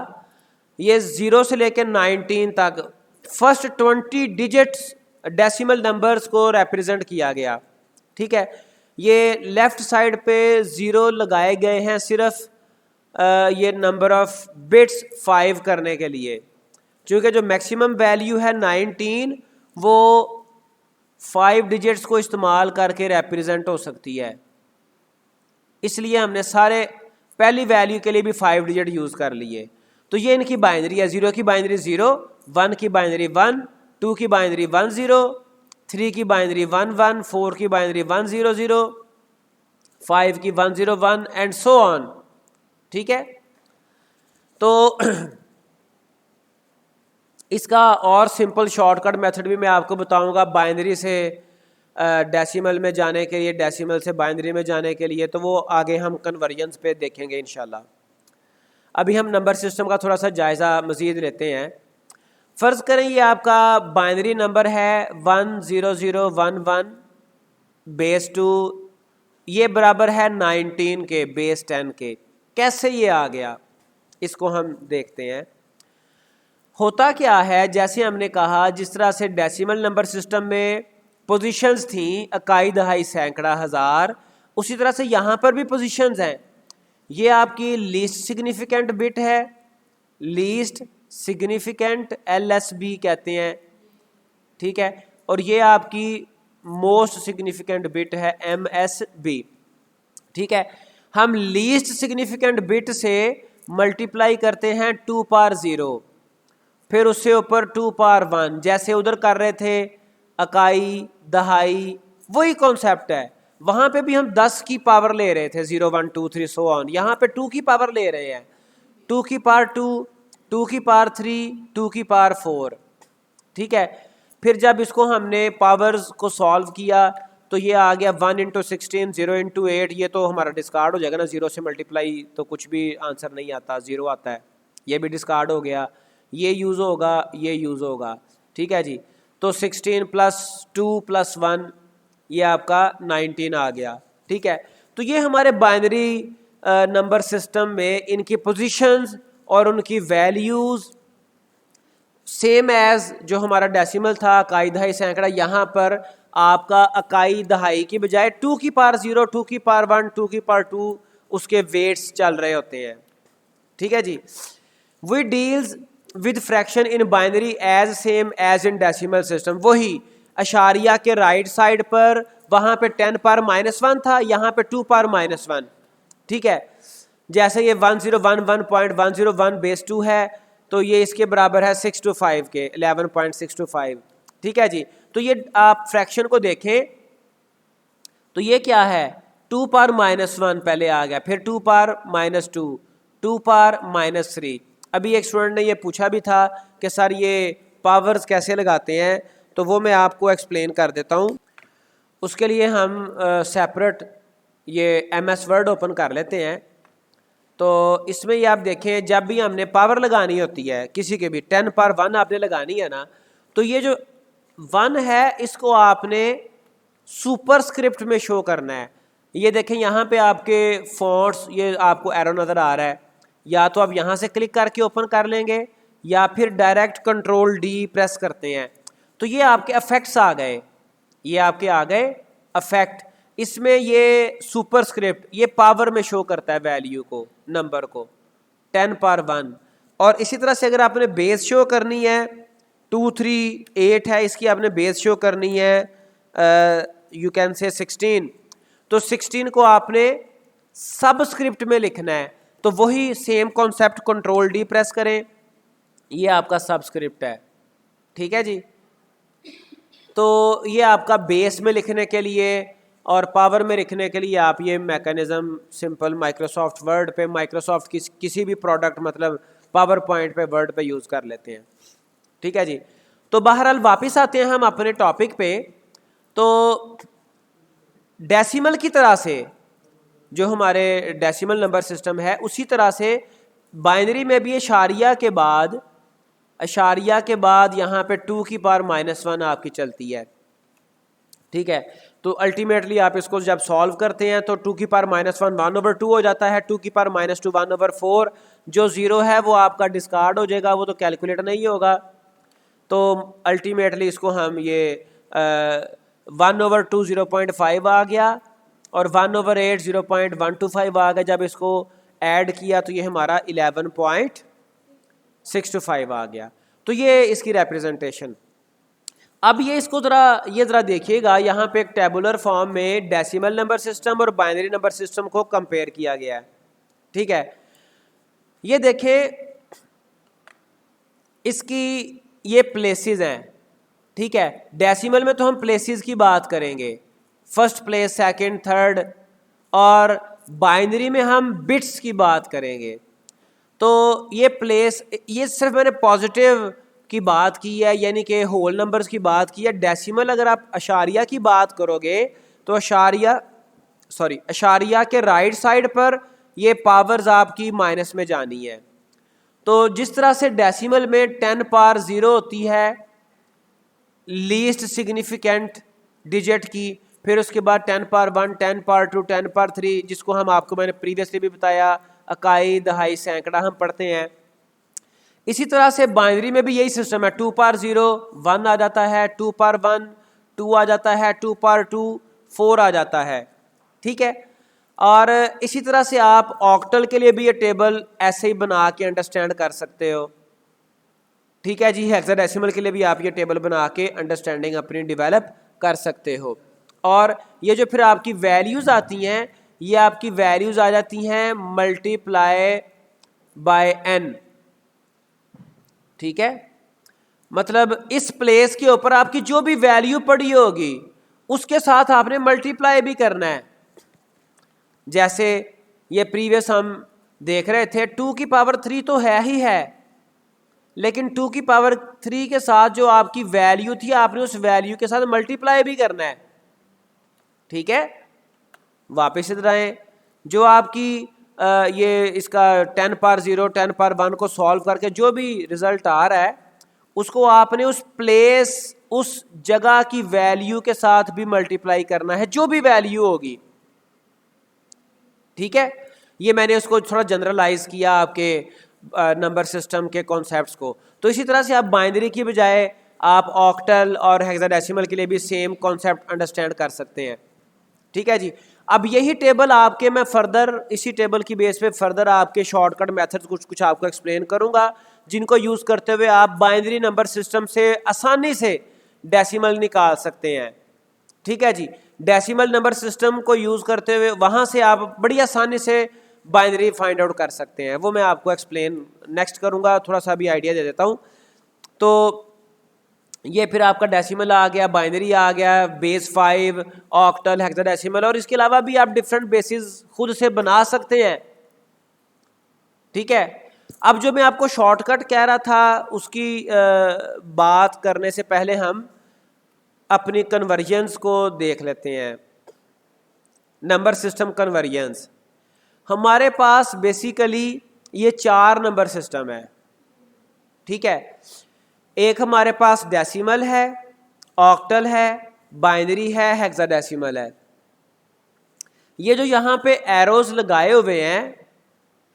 ये 0 से लेकर 19 तक फर्स्ट 20 डिजिट्स डेसिमल नंबर्स को रिप्रेजेंट किया गया। ठीक है, ये लेफ्ट साइड पे ज़ीरो लगाए गए हैं सिर्फ ये नंबर ऑफ बिट्स 5 करने के लिए, क्योंकि जो मैक्सिमम वैल्यू है 19 वो 5 डिजिट्स को इस्तेमाल करके रिप्रेजेंट हो सकती है, इसलिए हमने सारे पहली वैल्यू के लिए भी 5 डिजिट यूज़ कर लिए। तो ये इनकी बाइनरी है, 0 की बाइनरी 0, 1 की बाइनरी 1, 2 की बाइनरी 1 0, 3 की बाइनरी 1 1, 4 की बाइनरी 1 0 0, 5 की 1 0 1 एंड सो ऑन। ठीक है, तो इसका और सिंपल शॉर्टकट मेथड भी मैं आपको बताऊंगा बाइनरी से डेसिमल में जाने के लिए, डेसिमल से बाइनरी में जाने के लिए, तो वो आगे हम कन्वर्जन्स पे देखेंगे इंशाल्लाह। अभी हम नंबर सिस्टम का थोड़ा सा जायज़ा मज़ीद लेते हैं। फ़र्ज़ करें ये आपका बाइनरी नंबर है 10011 बेस 2, ये बराबर है 19 के बेस 10 के। कैसे ये आ गया इसको हम देखते हैं। होता क्या है, जैसे हमने कहा जिस तरह से डेसिमल नंबर सिस्टम में पोजीशंस थी इकाई दहाई सैकड़ा हज़ार, उसी तरह से यहाँ पर भी पोजीशंस हैं। ये आपकी लीस्ट सिग्निफिकेंट बिट है, लीस्ट सिग्निफिकेंट LSB कहते हैं। ठीक है, और ये आपकी मोस्ट सिग्निफिकेंट बिट है MSB। ठीक है, हम लीस्ट सिग्निफिकेंट बिट से मल्टीप्लाई करते हैं 2 पावर 0, फिर उससे ऊपर 2 पावर 1, जैसे उधर कर रहे थे इकाई दहाई, वही कॉन्सेप्ट है। वहाँ पे भी हम 10 की पावर ले रहे थे, 0 1 2 3 सो ऑन। यहाँ पे 2 की पावर ले रहे हैं, 2 की पावर 2, 2 की पावर 3, 2 की पावर 4। ठीक है, फिर जब इसको हमने पावर्स को सॉल्व किया तो ये आ गया 1 × 16, 0 × 8। ये तो हमारा डिस्कार्ड हो जाएगा ना, 0 से मल्टीप्लाई तो कुछ भी आंसर नहीं आता, 0 आता है, ये भी डिस्कार्ड हो गया। ये यूज़ होगा, ये यूज़ होगा। ठीक है जी, तो 16 + 2 + 1 ये आपका 19 आ गया। ठीक है, तो ये हमारे बाइनरी नंबर सिस्टम में इनकी पोजीशंस और उनकी वैल्यूज़ सेम एज जो हमारा डेसिमल था इकाई दहाई सैकड़ा। यहाँ पर आपका इकाई दहाई की बजाय 2 की पावर 0, 2 की पावर 1, 2 की पावर 2 उसके वेट्स चल रहे होते हैं। ठीक है जी, we deals with fraction in binary as same as in decimal system. वही अशारिया के राइट साइड पर वहाँ पे 10 पावर -1 था, यहाँ पे 2 पावर -1। ठीक है, जैसे ये 1011.101 बेस 2 है तो ये इसके बराबर है 625 के 11.625। ठीक है जी, तो ये आप फ्रैक्शन को देखें तो ये क्या है, 2 पावर -1 पहले आ गया, फिर 2 पावर -2, 2 पावर -3। अभी एक स्टूडेंट ने ये पूछा भी था कि सर ये पावर्स कैसे लगाते हैं, तो वो मैं आपको एक्सप्लेन कर देता हूँ। उसके लिए हम सेपरेट ये MS वर्ड ओपन कर लेते हैं। तो इसमें ये आप देखें, जब भी हमने पावर लगानी होती है किसी के भी 10 पावर 1 आपने लगानी है ना, तो ये जो 1 है इसको आपने सुपरस्क्रिप्ट में शो करना है। ये देखें यहाँ पे आपके फॉन्ट्स, ये आपको एरो नज़र आ रहा है, या तो आप यहाँ से क्लिक करके ओपन कर लेंगे या फिर डायरेक्ट Ctrl+D प्रेस करते हैं तो ये आपके इफेक्ट्स आ गए, ये आपके आ गए इफेक्ट। इसमें ये सुपरस्क्रिप्ट ये पावर में शो करता है वैल्यू को, नंबर को 10 पावर 1। और इसी तरह से अगर आपने बेस शो करनी है 2 3 8 है, इसकी आपने बेस शो करनी है यू कैन से 16, तो 16 को आपने सबस्क्रिप्ट में लिखना है। तो वही सेम कॉन्सेप्ट Ctrl+D प्रेस करें, ये आपका सबस्क्रिप्ट है। ठीक है जी, तो ये आपका बेस में लिखने के लिए और पावर में लिखने के लिए आप ये मैकेनिज़्म सिंपल माइक्रोसॉफ्ट वर्ड पे, माइक्रोसॉफ्ट किसी भी प्रोडक्ट मतलब पावर पॉइंट पे, वर्ड पे यूज़ कर लेते हैं। ठीक है जी, तो बहरहाल वापस आते हैं हम अपने टॉपिक पे। तो डेसिमल की तरह से जो हमारे डेसिमल नंबर सिस्टम है उसी तरह से बाइनरी में भी अशारिया के बाद यहाँ पे 2 की पावर -1 आपकी चलती है। ठीक है, तो अल्टीमेटली आप इसको जब सॉल्व करते हैं तो 2 की पावर -1 1/2 हो जाता है, 2 की पावर -2 1/4। जो 0 है वो आपका डिस्कार्ड हो जाएगा, वो तो कैलकुलेट नहीं होगा। तो अल्टीमेटली इसको हम ये 1/2 0.5 आ गया और 1/8 0.125 आ गया। जब इसको ऐड किया तो ये हमारा 11.625 आ गया। तो ये इसकी रिप्रेजेंटेशन। अब ये इसको ज़रा देखिएगा, यहाँ पे एक टेबुलर फॉर्म में डेसिमल नंबर सिस्टम और बाइनरी नंबर सिस्टम को कंपेयर किया गया है। ठीक है, ये देखें इसकी ये प्लेसेस हैं। ठीक है, डेसिमल में तो हम प्लेसेस की बात करेंगे, फर्स्ट प्लेस, सेकंड, थर्ड, और बाइनरी में हम बिट्स की बात करेंगे। तो ये प्लेस, ये सिर्फ मैंने पॉजिटिव की बात की है, यानी कि होल नंबर्स की बात की है। डेसिमल अगर आप अशारिया की बात करोगे तो अशारिया के राइट साइड पर ये पावर्स आपकी माइनस में जानी है। तो जिस तरह से डेसिमल में 10 पावर 0 होती है लीस्ट सिग्निफिकेंट डिजिट की, फिर उसके बाद 10 पावर 1, 10 पावर 2, 10 पावर 3, जिसको हम आपको मैंने प्रीवियसली भी बताया इकाई, दहाई, सैकड़ा हम पढ़ते हैं। इसी तरह से बाइनरी में भी यही सिस्टम है, 2 पावर 0 1 आ जाता है, 2 पावर 1 2 आ जाता है, 2 पावर 2 4 आ जाता है। ठीक है, और इसी तरह से आप ऑक्टल के लिए भी ये टेबल ऐसे ही बना के अंडरस्टैंड कर सकते हो। ठीक है जी, हेक्साडेसिमल के लिए भी आप ये टेबल बना के अंडरस्टैंडिंग अपनी डेवलप कर सकते हो। और ये जो फिर आपकी वैल्यूज़ आती हैं, ये आपकी वैल्यूज़ आ जाती हैं मल्टीप्लाई बाय n। ठीक है, मतलब इस प्लेस के ऊपर आपकी जो भी वैल्यू पड़ी होगी उसके साथ आपने मल्टीप्लाई भी करना है। जैसे ये प्रीवियस हम देख रहे थे, 2 की पावर 3 तो है ही है, लेकिन 2 की पावर 3 के साथ जो आपकी वैल्यू थी आपने उस वैल्यू के साथ मल्टीप्लाई भी करना है। ठीक है, वापस इधर आए, जो आपकी ये इसका 10 पावर 0, 10 पावर 1 को सॉल्व करके जो भी रिजल्ट आ रहा है उसको आपने उस प्लेस, उस जगह की वैल्यू के साथ भी मल्टीप्लाई करना है, जो भी वैल्यू होगी। ठीक है, ये मैंने उसको थोड़ा जनरलाइज किया आपके नंबर सिस्टम के कॉन्सेप्ट्स को। तो इसी तरह से आप बाइनरी की बजाय आप ऑक्टल और हेक्साडेसिमल के लिए भी सेम कॉन्सेप्ट अंडरस्टैंड कर सकते हैं। ठीक है जी, अब यही टेबल आपके मैं फर्दर इसी टेबल की बेस पे फर्दर आपके शॉर्टकट मेथड्स कुछ आपको एक्सप्लेन करूंगा, जिनको यूज़ करते हुए आप बाइनरी नंबर सिस्टम से आसानी से डेसिमल निकाल सकते हैं। ठीक है जी, डेसिमल नंबर सिस्टम को यूज़ करते हुए वहाँ से आप बड़ी आसानी से बाइनरी फाइंड आउट कर सकते हैं। वो मैं आपको एक्सप्लेन नेक्स्ट करूँगा, थोड़ा सा भी आइडिया दे देता हूँ। तो ये फिर आपका डेसिमल आ गया, बाइनरी आ गया, बेस 5, ऑक्टल, हेक्साडेसिमल, और इसके अलावा भी आप डिफरेंट बेसिस खुद से बना सकते हैं। ठीक है, अब जो मैं आपको शॉर्टकट कह रहा था उसकी बात करने से पहले हम अपनी कन्वर्जन्स को देख लेते हैं। नंबर सिस्टम कन्वर्जन्स, हमारे पास बेसिकली ये 4 नंबर सिस्टम है। ठीक है, एक हमारे पास डेसिमल है, ऑक्टल है, बाइनरी है, हेक्साडेसिमल है। ये जो यहाँ पे एरोज लगाए हुए हैं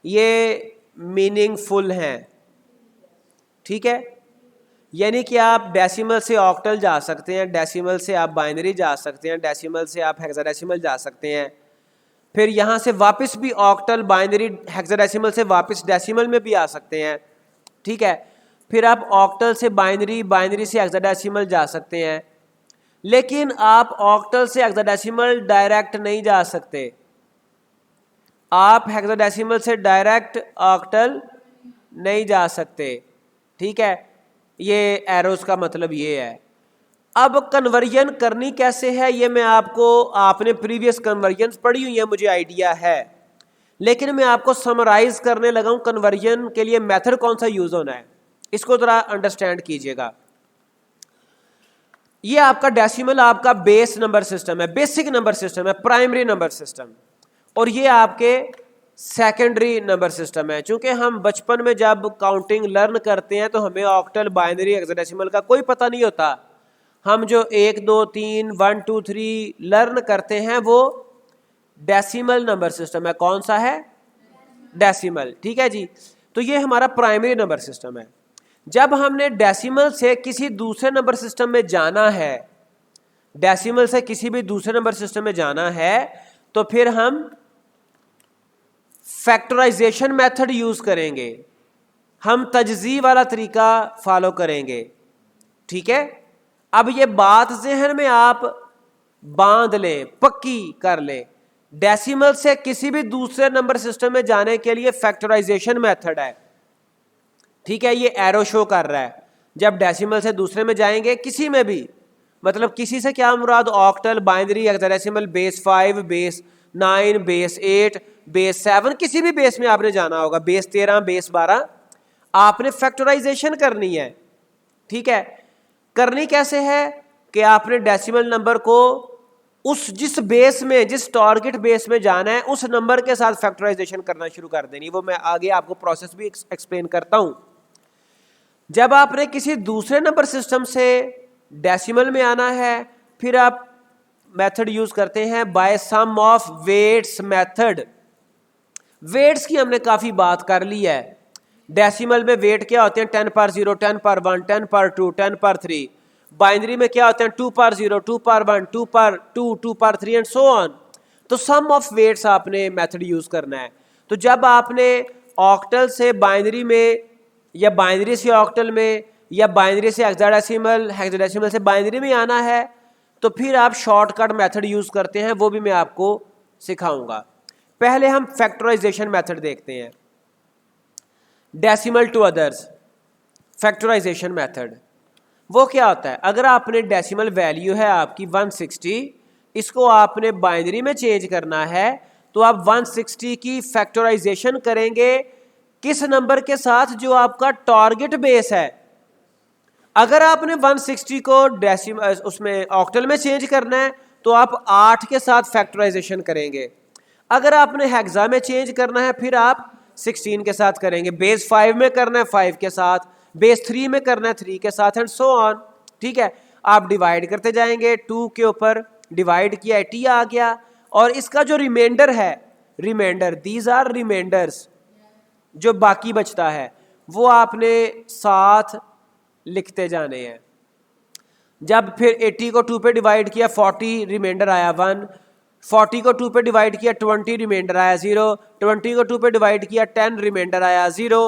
ये मीनिंगफुल हैं। ठीक है, यानी कि आप डेसिमल से ऑक्टल जा सकते हैं, डेसिमल से आप बाइनरी जा सकते हैं, डेसिमल से आप हेक्साडेसिमल जा सकते हैं, फिर यहाँ से वापस भी ऑक्टल, बाइनरी, हेक्साडेसिमल से वापस डेसिमल में भी आ सकते हैं। ठीक है, फिर आप ऑक्टल से बाइनरी, बाइनरी से हेक्साडेसिमल जा सकते हैं, लेकिन आप ऑक्टल से हेक्साडेसिमल डायरेक्ट नहीं जा सकते। आप हेक्साडेसिमल से डायरेक्ट ऑक्टल नहीं जा सकते। ठीक है, ये एरोस का मतलब ये है। अब कन्वर्जन करनी कैसे है ये मैं आपको, आपने प्रीवियस कन्वर्जन पढ़ी हुई है मुझे आइडिया है, लेकिन मैं आपको समराइज करने लगा हूँ कन्वर्जन के लिए मेथड कौन सा यूज होना है, इसको जरा अंडरस्टैंड कीजिएगा। ये आपका डेसिमल आपका बेस नंबर सिस्टम है, बेसिक नंबर सिस्टम है, प्राइमरी नंबर सिस्टम, और ये आपके सेकेंडरी नंबर सिस्टम है। चूंकि हम बचपन में जब काउंटिंग लर्न करते हैं तो हमें ऑक्टल, बाइनरी, हेक्साडेसिमल का कोई पता नहीं होता। हम जो 1 2 3 1 2 3 लर्न करते हैं वो डेसिमल नंबर सिस्टम है। कौन सा है? डेसिमल। ठीक है जी, तो ये हमारा प्राइमरी नंबर सिस्टम है। जब हमने डेसिमल से किसी दूसरे नंबर सिस्टम में जाना है, डेसिमल से किसी भी दूसरे नंबर सिस्टम में जाना है, तो फिर हम फैक्टराइजेशन मेथड यूज करेंगे, हम तजज़ी वाला तरीका फॉलो करेंगे। ठीक है, अब ये बात ज़हन में आप बांध लें, पक्की कर लें। डेसिमल से किसी भी दूसरे नंबर सिस्टम में जाने के लिए फैक्टराइजेशन मेथड है। ठीक है, ये एरो शो कर रहा है। जब डेसिमल से दूसरे में जाएंगे, किसी में भी, मतलब किसी से क्या मुराद, octal, binary, hexadecimal, base 5, base 9, base 8, base 7, किसी भी बेस में आपने जाना होगा, बेस 13, बेस 12, आपने फैक्टराइजेशन करनी है। ठीक है, करनी कैसे है कि आपने डेसिमल नंबर को उस जिस बेस में, जिस टारगेट बेस में जाना है, उस नंबर के साथ फैक्टराइजेशन करना शुरू कर देनी। वो मैं आगे आपको प्रोसेस भी एक्सप्लेन करता हूं। जब आपने किसी दूसरे नंबर सिस्टम से डेसिमल में आना है, फिर आप मेथड यूज करते हैं by sum of weights method. Weights की हमने काफी बात कर ली है। डेसिमल में वेट क्या होते हैं, 10 पर 0, 10 पर 1, 10 पर 2, 10 पर 3। बाइनरी में क्या होते हैं, 2 पर 0, 2 पर 1, 2 पर 2, 2 पर 3 एंड सो ऑन। तो सम ऑफ वेट्स आपने मेथड यूज करना है। तो जब आपने ऑक्टल से बाइनरी में, या बाइनरी से ऑक्टल में, या बाइनरी से हेक्साडेसिमल, हेक्साडेसिमल से बाइनरी में आना है, तो फिर आप शॉर्टकट मेथड यूज करते हैं, वो भी मैं आपको सिखाऊंगा। पहले हम फैक्टराइजेशन मेथड देखते हैं। Decimal to others factorisation method, वो क्या होता है, अगर आपने डेसिमल वैल्यू है आपकी 160, इसको आपने बाइनरी में चेंज करना है, तो आप 160 की फैक्टराइजेशन करेंगे किस नंबर के साथ, जो आपका टारगेट बेस है। अगर आपने 160 को डेसिमल उसमें ऑक्टल में चेंज करना है, तो आप 8 के साथ फैक्टराइजेशन करेंगे। अगर आपने हेक्सा में चेंज करना है, फिर आप 16 के साथ करेंगे। बेस 5 में करना है 5 के साथ, बेस 3 में करना है 3 के साथ, एंड सो ऑन। ठीक है, आप डिवाइड करते जाएंगे, 2 के ऊपर डिवाइड किया, 80 आ गया, और इसका जो रिमाइंडर है, रिमाइंडर, दीज आर रिमाइंडर्स, जो बाकी बचता है वो आपने साथ लिखते जाने हैं। जब फिर 80 को 2 पे डिवाइड किया, 40 रिमाइंडर आया 1, 40 को 2 पे डिवाइड किया, 20 रिमाइंडर आया 0, 20 को 2 पे डिवाइड किया, 10 रिमाइंडर आया 0,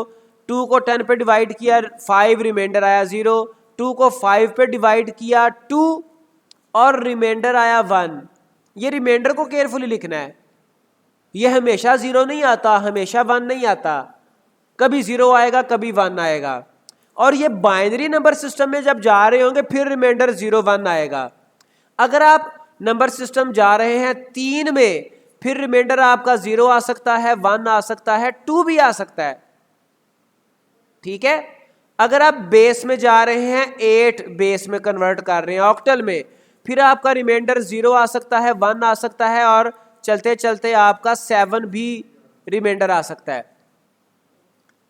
2 को 10 पे डिवाइड किया, 5 रिमाइंडर आया 0, 2 को 5 पे डिवाइड किया 2, और रिमाइंडर आया 1। ये रिमाइंडर को केयरफुली लिखना है, ये हमेशा 0 नहीं आता, हमेशा 1 नहीं आता, कभी 0 आएगा, कभी 1 आएगा। और ये बाइनरी नंबर सिस्टम में जब जा रहे होंगे, फिर रिमाइंडर 0 1 आएगा। अगर आप नंबर सिस्टम जा रहे हैं 3 में, फिर रिमाइंडर आपका 0 आ सकता है, 1 आ सकता है, 2 भी आ सकता है। ठीक है, अगर आप बेस में जा रहे हैं, 8 बेस में कन्वर्ट कर रहे हैं ऑक्टल में, फिर आपका रिमाइंडर 0 आ सकता है, 1 आ सकता है, और चलते चलते आपका 7 भी रिमाइंडर आ सकता है।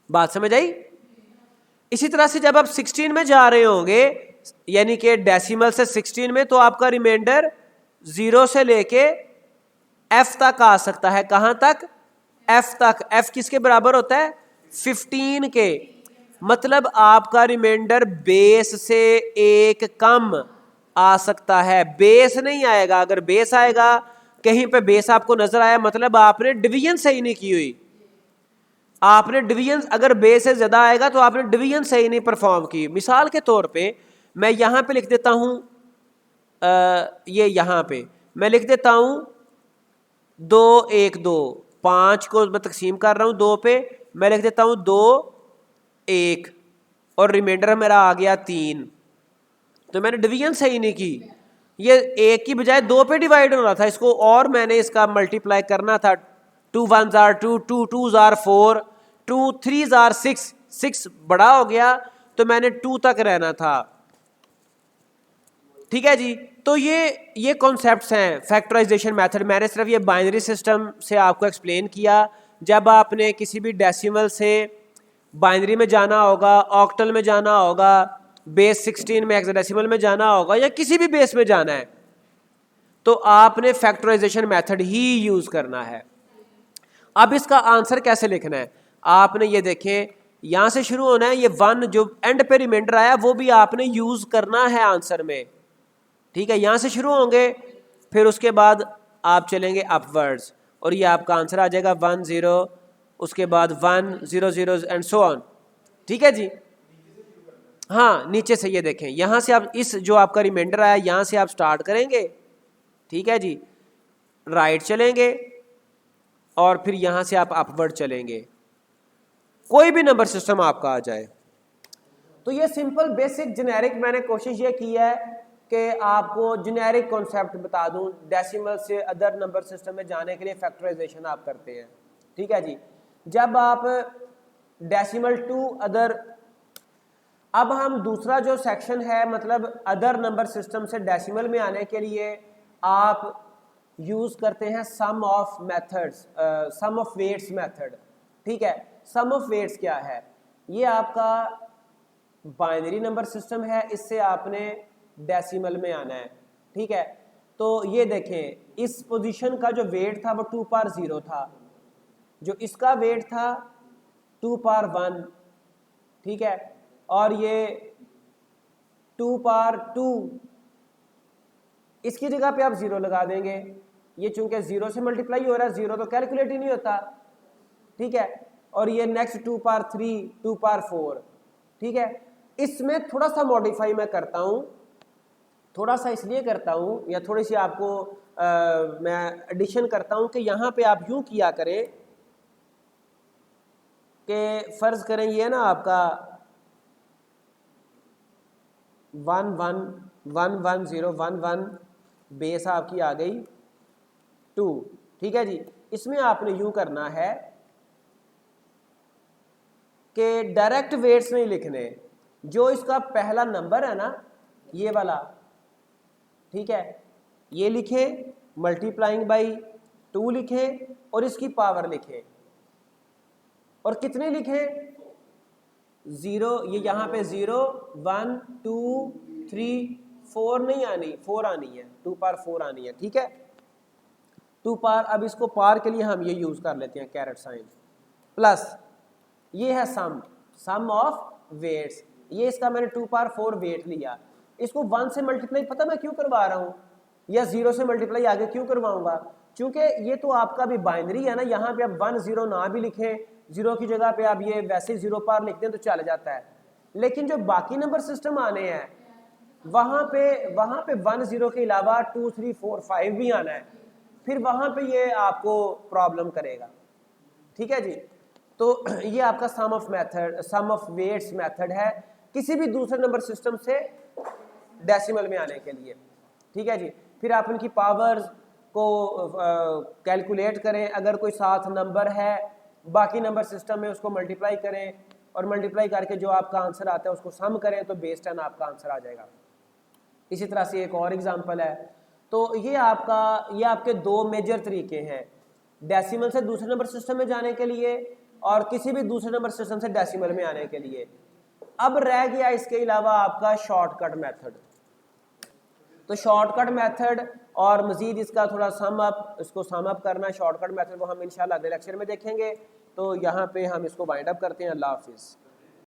बात समझ आई? इसी तरह से जब आप 16 में जा रहे होंगे, यानी कि डेसिमल से 16 में, तो आपका रिमाइंडर 0 से लेके f तक आ सकता है। कहां तक? f तक। f किसके बराबर होता है? 15 के। मतलब आपका रिमाइंडर बेस से एक कम आ सकता है, बेस नहीं आएगा। अगर बेस आएगा, कहीं पे बेस आपको नजर आया, मतलब आपने डिवीजन सही नहीं की हुई। आपने डिवीजन, अगर बेस से ज्यादा आएगा तो आपने डिवीजन सही नहीं परफॉर्म की। मिसाल के तौर पे मैं यहां पे लिख देता हूं, ये यहां पे मैं लिख देता हूं 2 1 2, 5 को मैं तकसीम कर रहा हूं 2 पे, मैं लिख देता हूं 2 1, और रिमाइंडर मेरा आ गया 3। तो मैंने डिवीजन सही नहीं की, ये 1 की बजाय 2 पे डिवाइड होना था इसको, और मैंने इसका मल्टीप्लाई करना था। 2 1s are 2, 2 2s are 4, 2 3s are 6, 6 बड़ा हो गया तो मैंने 2 तक रहना था। ठीक है जी, तो ये कॉन्सेप्ट्स हैं फैक्टराइजेशन मेथड। मैंने सिर्फ ये बाइनरी सिस्टम से आपको एक्सप्लेन किया। जब आपने किसी भी डेसिमल से बाइनरी में जाना होगा, ऑक्टल में जाना होगा, बेस 16 में हेक्साडेसिमल में जाना होगा, या किसी भी बेस में जाना है, तो आपने फैक्टराइजेशन मेथड ही यूज करना है। अब इसका आंसर कैसे लिखना है? आपने ये देखें, यहाँ से शुरू होना है, ये 1 जो एंड पे रिमाइंडर आया वो भी आपने यूज़ करना है आंसर में, ठीक है। यहाँ से शुरू होंगे, फिर उसके बाद आप चलेंगे अपवर्ड्स और ये आपका आंसर आ जाएगा 1 0, उसके बाद 1 0 0 एंड सो ऑन, ठीक है जी। हाँ, नीचे से ये देखें, यहाँ से आप इस जो आपका रिमाइंडर आया यहाँ से आप स्टार्ट करेंगे, ठीक है जी, राइट चलेंगे और फिर यहाँ से आप अपवर्ड चलेंगे, कोई भी नंबर सिस्टम आपका आ जाए। तो ये सिंपल बेसिक जेनेरिक मैंने कोशिश ये की है कि आपको जेनेरिक कॉन्सेप्ट बता दूं, डेसिमल से अदर नंबर सिस्टम में जाने के लिए फैक्टराइजेशन आप करते हैं, ठीक है जी। जब आप डेसिमल टू अदर, अब हम दूसरा जो सेक्शन है मतलब अदर नंबर सिस्टम से डेसिमल में आने के लिए आप यूज़ करते हैं sum of methods, sum of weights method, ठीक है। सम ऑफ वेट्स क्या है? ये आपका बाइनरी नंबर सिस्टम है, इससे आपने डेसिमल में आना है, ठीक है। तो ये देखें, इस पोजीशन का जो वेट था वो 2 पावर 0 था, जो इसका वेट था 2 पावर 1, ठीक है, और ये 2 पावर 2, इसकी जगह पे आप 0 लगा देंगे। ये चूंकि 0 से मल्टीप्लाई हो रहा है, 0 तो कैलकुलेट ही नहीं होता, ठीक है। और ये नेक्स्ट 2 पावर 3, 2 पावर 4, ठीक है। इसमें थोड़ा सा मॉडिफाई मैं करता हूँ, थोड़ा सा इसलिए करता हूँ या थोड़ी सी आपको मैं एडिशन करता हूँ कि यहाँ पे आप यूँ किया करें कि फ़र्ज़ करें ये ना आपका 1 1 1 1 0 1 1 बेस आपकी आ गई 2, ठीक है जी। इसमें आपने यूँ करना है कि डायरेक्ट वेट्स नहीं लिखने, जो इसका पहला नंबर है ना ये वाला, ठीक है, ये लिखें, मल्टीप्लाइंग बाई 2 लिखें और इसकी पावर लिखें, और कितने लिखें? 0, ये यहाँ पे 0 1 2 3 4 नहीं आनी, 4 आनी है, 2 पावर 4 आनी है, ठीक है। 2 पावर, अब इसको पावर के लिए हम ये यूज़ कर लेते हैं कैरेट साइन, प्लस ये है सम ऑफ वेट्स, ये इसका मैंने 2 पावर 4 वेट लिया, इसको 1 से मल्टीप्लाई पता मैं क्यों करवा रहा हूँ या 0 से मल्टीप्लाई आगे क्यों करवाऊंगा? क्योंकि ये तो आपका भी बाइनरी है ना, यहाँ पे आप 1 0 ना भी लिखें, 0 की जगह पे आप ये वैसे 0 पावर लिखते हैं तो चल जाता है, लेकिन जो बाकी नंबर सिस्टम आने हैं वहाँ पे 1 0 के अलावा 2 3 4 5 भी आना है, फिर वहाँ पे ये आपको प्रॉब्लम करेगा, ठीक है जी। तो ये आपका सम ऑफ वेट्स मेथड है किसी भी दूसरे नंबर सिस्टम से डेसिमल में आने के लिए, ठीक है जी। फिर आप उनकी पावर्स को कैलकुलेट करें, अगर कोई साथ नंबर है बाकी नंबर सिस्टम में उसको मल्टीप्लाई करें और मल्टीप्लाई करके जो आपका आंसर आता है उसको सम करें तो बेस 10 आपका आंसर आ जाएगा। इसी तरह से एक और एग्जांपल है, तो ये आपके 2 मेजर तरीके हैं डेसिमल से दूसरे नंबर सिस्टम में जाने के लिए और किसी भी दूसरे नंबर सिस्टम से डेसिमल में आने के लिए। अब रह गया इसके अलावा आपका शॉर्टकट मेथड, तो शॉर्टकट मेथड और मजीद इसका थोड़ा इसको सम अप करना, शॉर्टकट मेथड को हम इंशाल्लाह अगले लेक्चर में देखेंगे। तो यहाँ पे हम इसको वाइंड अप करते हैं। अल्लाह हाफिज़।